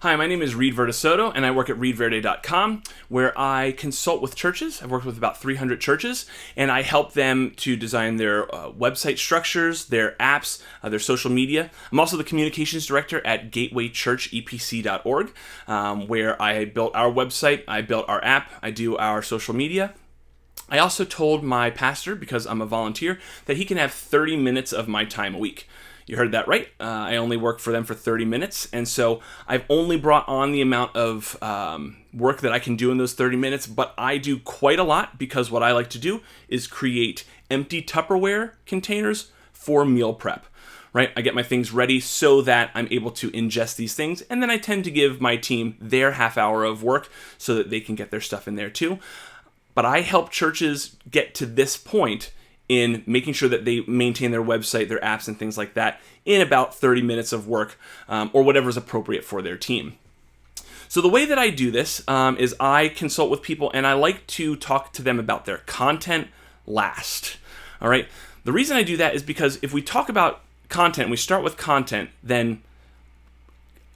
Hi, my name is Reed Verdesoto, and I work at reedverde.com, where I consult with churches. I've worked with about 300 churches, and I help them to design their website structures, their apps, their social media. I'm also the communications director at gatewaychurchepc.org, where I built our website, I built our app, I do our social media. I also told my pastor, because I'm a volunteer, that he can have 30 minutes of my time a week. You heard that right. I only work for them for 30 minutes, and so I've only brought on the amount of work that I can do in those 30 minutes, but I do quite a lot because what I like to do is create empty Tupperware containers for meal prep. Right? I get my things ready so that I'm able to ingest these things, and then I tend to give my team their half hour of work so that they can get their stuff in there too. But I help churches get to this point in making sure that they maintain their website, their apps, and things like that in about 30 minutes of work, or whatever is appropriate for their team. So the way that I do this is I consult with people, and I like to talk to them about their content last. All right. The reason I do that is because if we talk about content, we start with content, then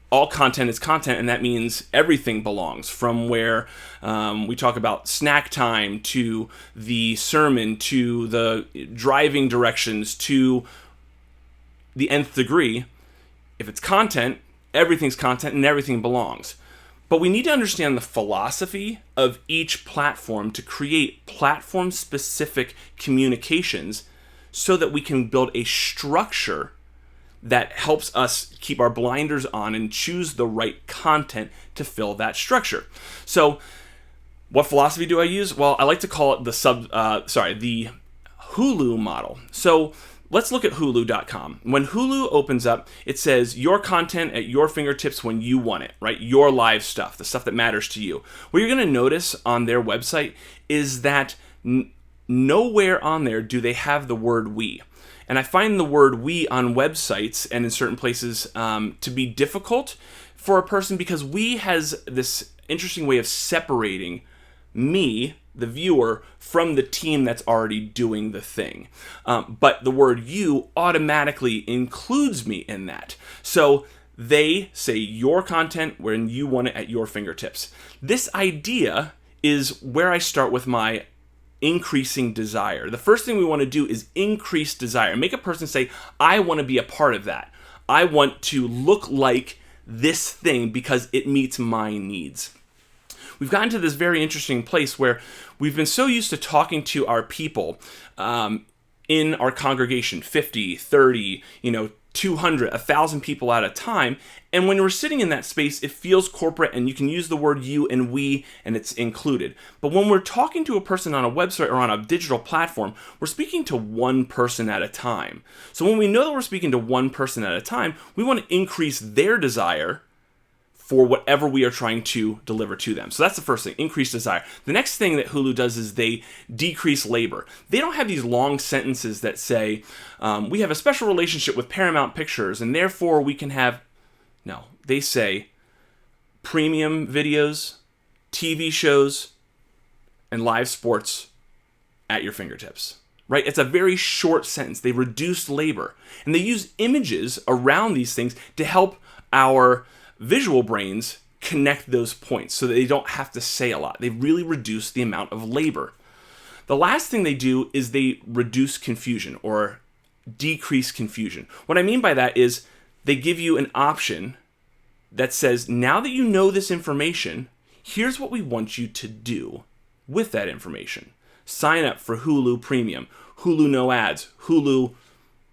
all content is content, and that means everything belongs, from where we talk about snack time to the sermon to the driving directions to the nth degree. If it's content, everything's content and everything belongs. But we need to understand the philosophy of each platform to create platform-specific communications so that we can build a structure that helps us keep our blinders on and choose the right content to fill that structure. So, what philosophy do I use? Well, I like to call it the Hulu model. So, let's look at Hulu.com. When Hulu opens up, it says your content at your fingertips when you want it, right? Your live stuff, the stuff that matters to you. What you're going to notice on their website is that nowhere on there do they have the word we. And I find the word we on websites and in certain places to be difficult for a person because we has this interesting way of separating me, the viewer, from the team that's already doing the thing. But the word you automatically includes me in that. So they say your content when you want it at your fingertips. This idea is where I start with my increasing desire. The first thing we want to do is increase desire. Make a person say, I want to be a part of that. I want to look like this thing because it meets my needs. We've gotten to this very interesting place where we've been so used to talking to our people in our congregation, 50, 30, 200, 1,000 people at a time. And when we're sitting in that space, it feels corporate and you can use the word you and we and it's included. But when we're talking to a person on a website or on a digital platform, we're speaking to one person at a time. So when we know that we're speaking to one person at a time, we want to increase their desire for whatever we are trying to deliver to them. So that's the first thing, increase desire. The next thing that Hulu does is they decrease labor. They don't have these long sentences that say, we have a special relationship with Paramount Pictures, and therefore we can have... No, they say premium videos, TV shows, and live sports at your fingertips. Right? It's a very short sentence. They reduce labor. And they use images around these things to help our visual brains connect those points so that they don't have to say a lot. They really reduce the amount of labor. The last thing they do is they reduce confusion or decrease confusion. What I mean by that is they give you an option that says, now that you know this information, here's what we want you to do with that information. Sign up for Hulu Premium, Hulu No Ads, Hulu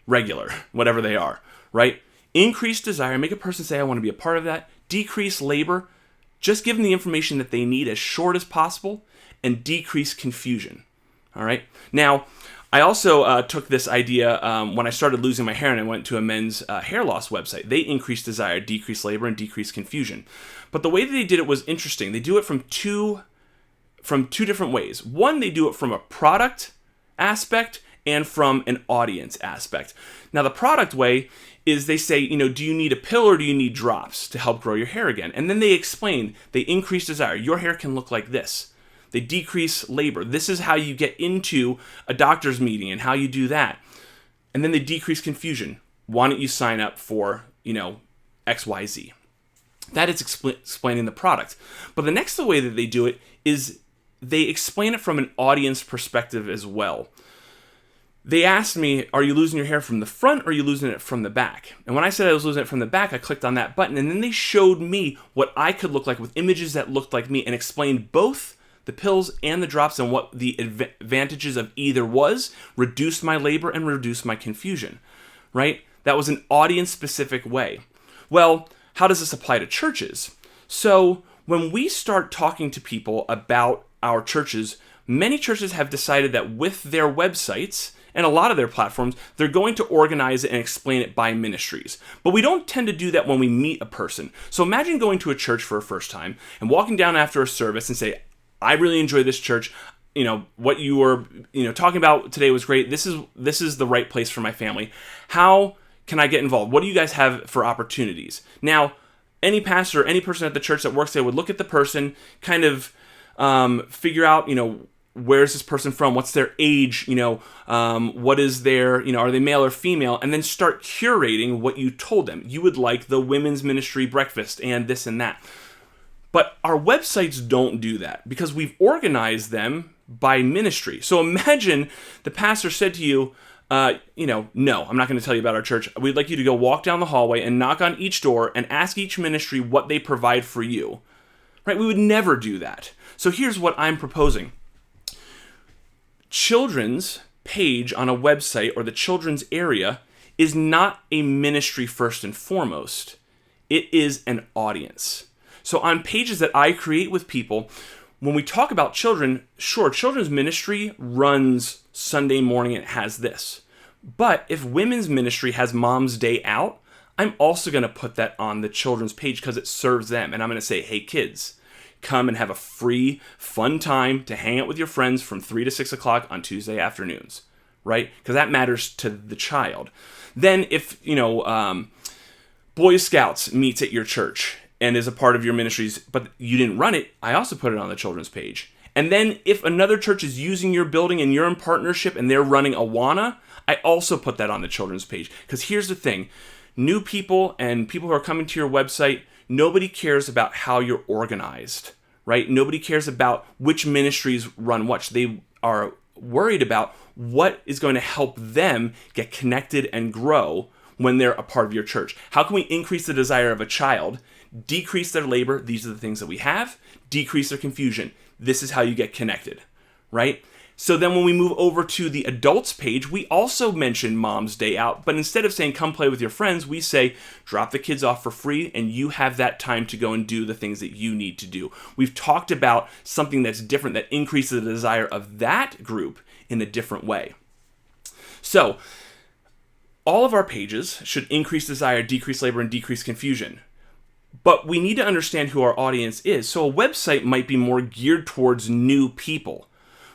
Regular, whatever they are, right? Increase desire, make a person say, I want to be a part of that. Decrease labor, just give them the information that they need as short as possible, and decrease confusion. All right? Now, I also took this idea when I started losing my hair and I went to a men's hair loss website. They increase desire, decrease labor, and decrease confusion. But the way that they did it was interesting. They do it from two different ways. One, they do it from a product aspect and from an audience aspect. Now, the product way is they say, do you need a pill or do you need drops to help grow your hair again? And then they explain, they increase desire. Your hair can look like this. They decrease labor. This is how you get into a doctor's meeting and how you do that. And then they decrease confusion. Why don't you sign up for, XYZ? That is explaining the product. But the next way that they do it is they explain it from an audience perspective as well. They asked me, are you losing your hair from the front or are you losing it from the back? And when I said I was losing it from the back, I clicked on that button, and then they showed me what I could look like with images that looked like me and explained both the pills and the drops and what the advantages of either was, reduced my labor and reduced my confusion, right? That was an audience-specific way. Well, how does this apply to churches? So when we start talking to people about our churches, many churches have decided that with their websites and a lot of their platforms, they're going to organize it and explain it by ministries. But we don't tend to do that when we meet a person. So imagine going to a church for a first time and walking down after a service and say, I really enjoy this church. What you were, talking about today was great. This is the right place for my family. How can I get involved? What do you guys have for opportunities? Now, any pastor or any person at the church that works there would look at the person, kind of figure out, where's this person from? What's their age? What is their, are they male or female? And then start curating what you told them. You would like the women's ministry breakfast and this and that. But our websites don't do that because we've organized them by ministry. So imagine the pastor said to you, no, I'm not going to tell you about our church. We'd like you to go walk down the hallway and knock on each door and ask each ministry what they provide for you. Right? We would never do that. So here's what I'm proposing. Children's page on a website or the children's area is not a ministry first and foremost. It is an audience. So on pages that I create with people, when we talk about children, sure, children's ministry runs Sunday morning and it has this. But if women's ministry has Mom's Day Out, I'm also going to put that on the children's page because it serves them. And I'm going to say, hey kids, come and have a free, fun time to hang out with your friends from 3 to 6 o'clock on Tuesday afternoons, right? Because that matters to the child. Then if, Boy Scouts meets at your church and is a part of your ministries, but you didn't run it, I also put it on the children's page. And then if another church is using your building and you're in partnership and they're running Awana, I also put that on the children's page. Because here's the thing, new people and people who are coming to your website, nobody cares about how you're organized, right? Nobody cares about which ministries run what. They are worried about what is going to help them get connected and grow when they're a part of your church. How can we increase the desire of a child, decrease their labor? These are the things that we have. Decrease their confusion. This is how you get connected, right? So then when we move over to the adults page, we also mention Mom's Day Out, but instead of saying come play with your friends, we say drop the kids off for free and you have that time to go and do the things that you need to do. We've talked about something that's different that increases the desire of that group in a different way. So all of our pages should increase desire, decrease labor, and decrease confusion. But we need to understand who our audience is. So a website might be more geared towards new people.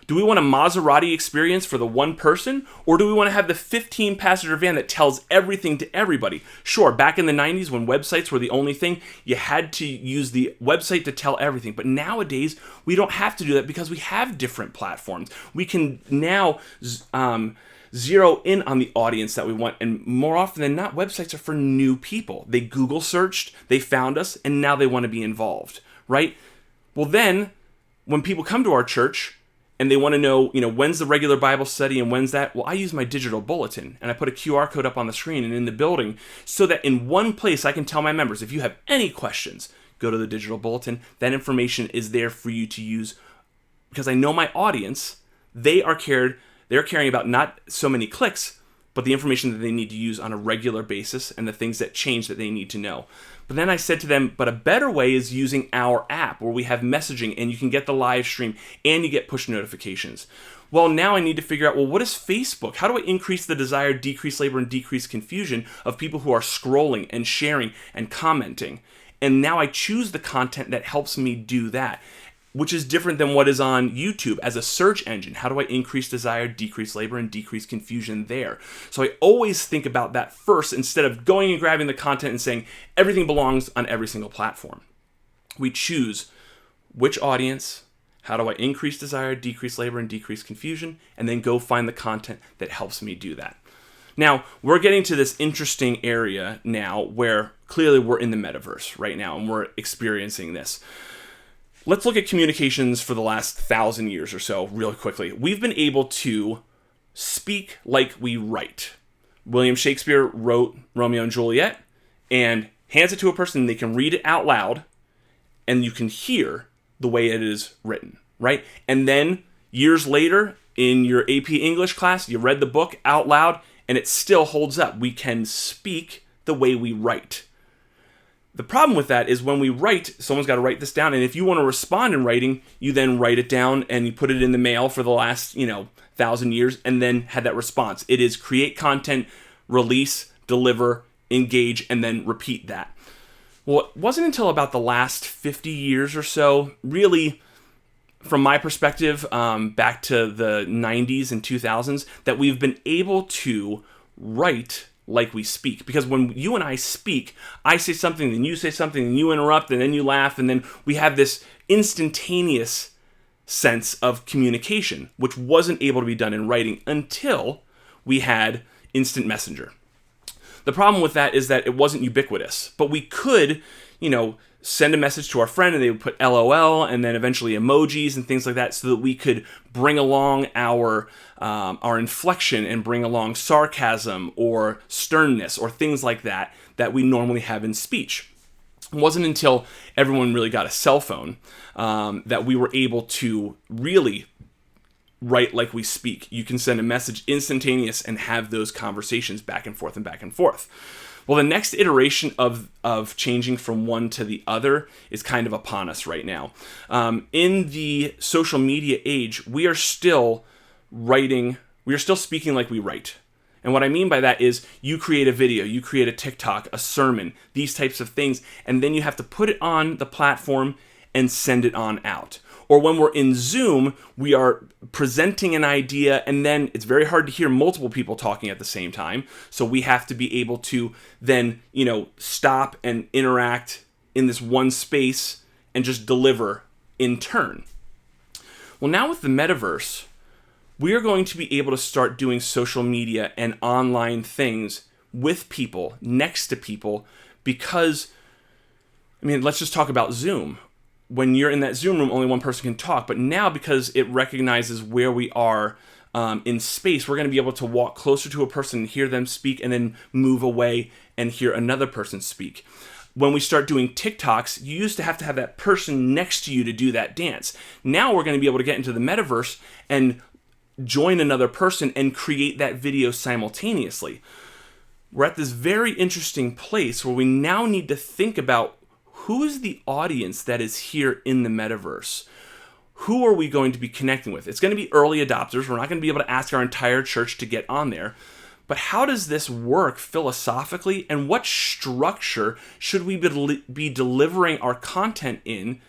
Do we want a Maserati experience for the one person? Or do we want to have the 15-passenger van that tells everything to everybody? Sure, back in the 90s when websites were the only thing, you had to use the website to tell everything. But nowadays, we don't have to do that because we have different platforms. We can now zero in on the audience that we want. And more often than not, websites are for new people. They Google searched, they found us, and now they want to be involved, right? Well then, when people come to our church, and they want to know, when's the regular Bible study and when's that? Well, I use my digital bulletin and I put a QR code up on the screen and in the building so that in one place I can tell my members, if you have any questions, go to the digital bulletin. That information is there for you to use because I know my audience, they're caring about not so many clicks, but the information that they need to use on a regular basis and the things that change that they need to know. But then I said to them, but a better way is using our app where we have messaging and you can get the live stream and you get push notifications. Well, now I need to figure out, what is Facebook? How do I increase the desire, decrease labor, and decrease confusion of people who are scrolling and sharing and commenting? And now I choose the content that helps me do that, which is different than what is on YouTube as a search engine. How do I increase desire, decrease labor, and decrease confusion there? So I always think about that first instead of going and grabbing the content and saying everything belongs on every single platform. We choose which audience, how do I increase desire, decrease labor, and decrease confusion, and then go find the content that helps me do that. Now, we're getting to this interesting area now where clearly we're in the metaverse right now and we're experiencing this. Let's look at communications for the last 1,000 years or so really quickly. We've been able to speak like we write. William Shakespeare wrote Romeo and Juliet and hands it to a person, and they can read it out loud, and you can hear the way it is written, right? And then years later, in your AP English class, you read the book out loud, and it still holds up. We can speak the way we write. The problem with that is when we write, someone's got to write this down, and if you want to respond in writing, you then write it down and you put it in the mail for the last, 1,000 years, and then had that response. It is create content, release, deliver, engage, and then repeat that. Well, it wasn't until about the last 50 years or so, really, from my perspective, back to the 90s and 2000s, that we've been able to write like we speak. Because when you and I speak, I say something, then you say something, and you interrupt, and then you laugh, and then we have this instantaneous sense of communication, which wasn't able to be done in writing until we had instant messenger. The problem with that is that it wasn't ubiquitous, but we could, send a message to our friend and they would put LOL and then eventually emojis and things like that so that we could bring along our inflection and bring along sarcasm or sternness or things like that we normally have in speech. It wasn't until everyone really got a cell phone that we were able to really write like we speak. You can send a message instantaneous and have those conversations back and forth and back and forth. Well, the next iteration of changing from one to the other is kind of upon us right now. In the social media age, we are still speaking like we write. And what I mean by that is you create a video, you create a TikTok, a sermon, these types of things, and then you have to put it on the platform and send it on out. Or when we're in Zoom, we are presenting an idea, and then it's very hard to hear multiple people talking at the same time. So we have to be able to then, stop and interact in this one space and just deliver in turn. Well, now with the metaverse, we are going to be able to start doing social media and online things with people, next to people, because, let's just talk about Zoom. When you're in that Zoom room, only one person can talk. But now, because it recognizes where we are in space, we're going to be able to walk closer to a person, hear them speak, and then move away and hear another person speak. When we start doing TikToks, you used to have that person next to you to do that dance. Now we're going to be able to get into the metaverse and join another person and create that video simultaneously. We're at this very interesting place where we now need to think about who is the audience that is here in the metaverse? Who are we going to be connecting with? It's going to be early adopters. We're not going to be able to ask our entire church to get on there. But how does this work philosophically? And what structure should we be delivering our content in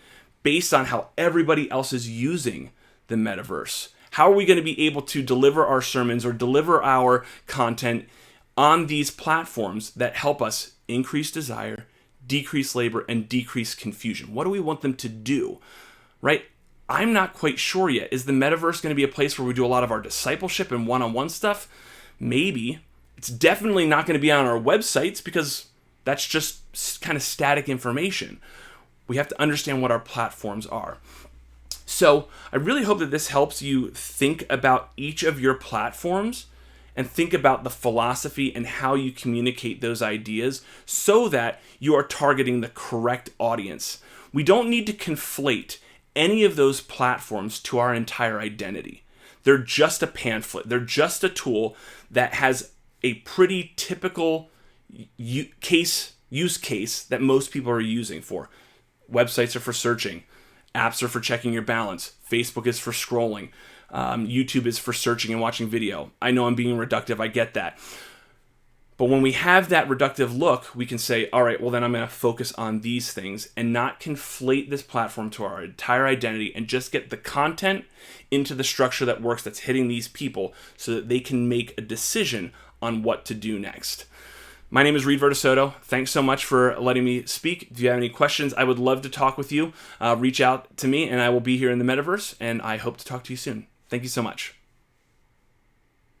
based on how everybody else is using the metaverse? How are we going to be able to deliver our sermons or deliver our content on these platforms that help us increase desire, decrease labor, and decrease confusion? What do we want them to do, right? I'm not quite sure yet. Is the metaverse going to be a place where we do a lot of our discipleship and one-on-one stuff? Maybe. It's definitely not going to be on our websites because that's just kind of static information. We have to understand what our platforms are. So I really hope that this helps you think about each of your platforms and think about the philosophy and how you communicate those ideas so that you are targeting the correct audience. We don't need to conflate any of those platforms to our entire identity. They're just a pamphlet. They're just a tool that has a pretty typical use case that most people are using for. Websites are for searching. Apps are for checking your balance. Facebook is for scrolling. YouTube is for searching and watching video. I know I'm being reductive. I get that. But when we have that reductive look, we can say, all right, well, then I'm going to focus on these things and not conflate this platform to our entire identity and just get the content into the structure that works, that's hitting these people so that they can make a decision on what to do next. My name is Reed Vertisoto. Thanks so much for letting me speak. If you have any questions, I would love to talk with you. Reach out to me and I will be here in the metaverse, and I hope to talk to you soon. Thank you so much.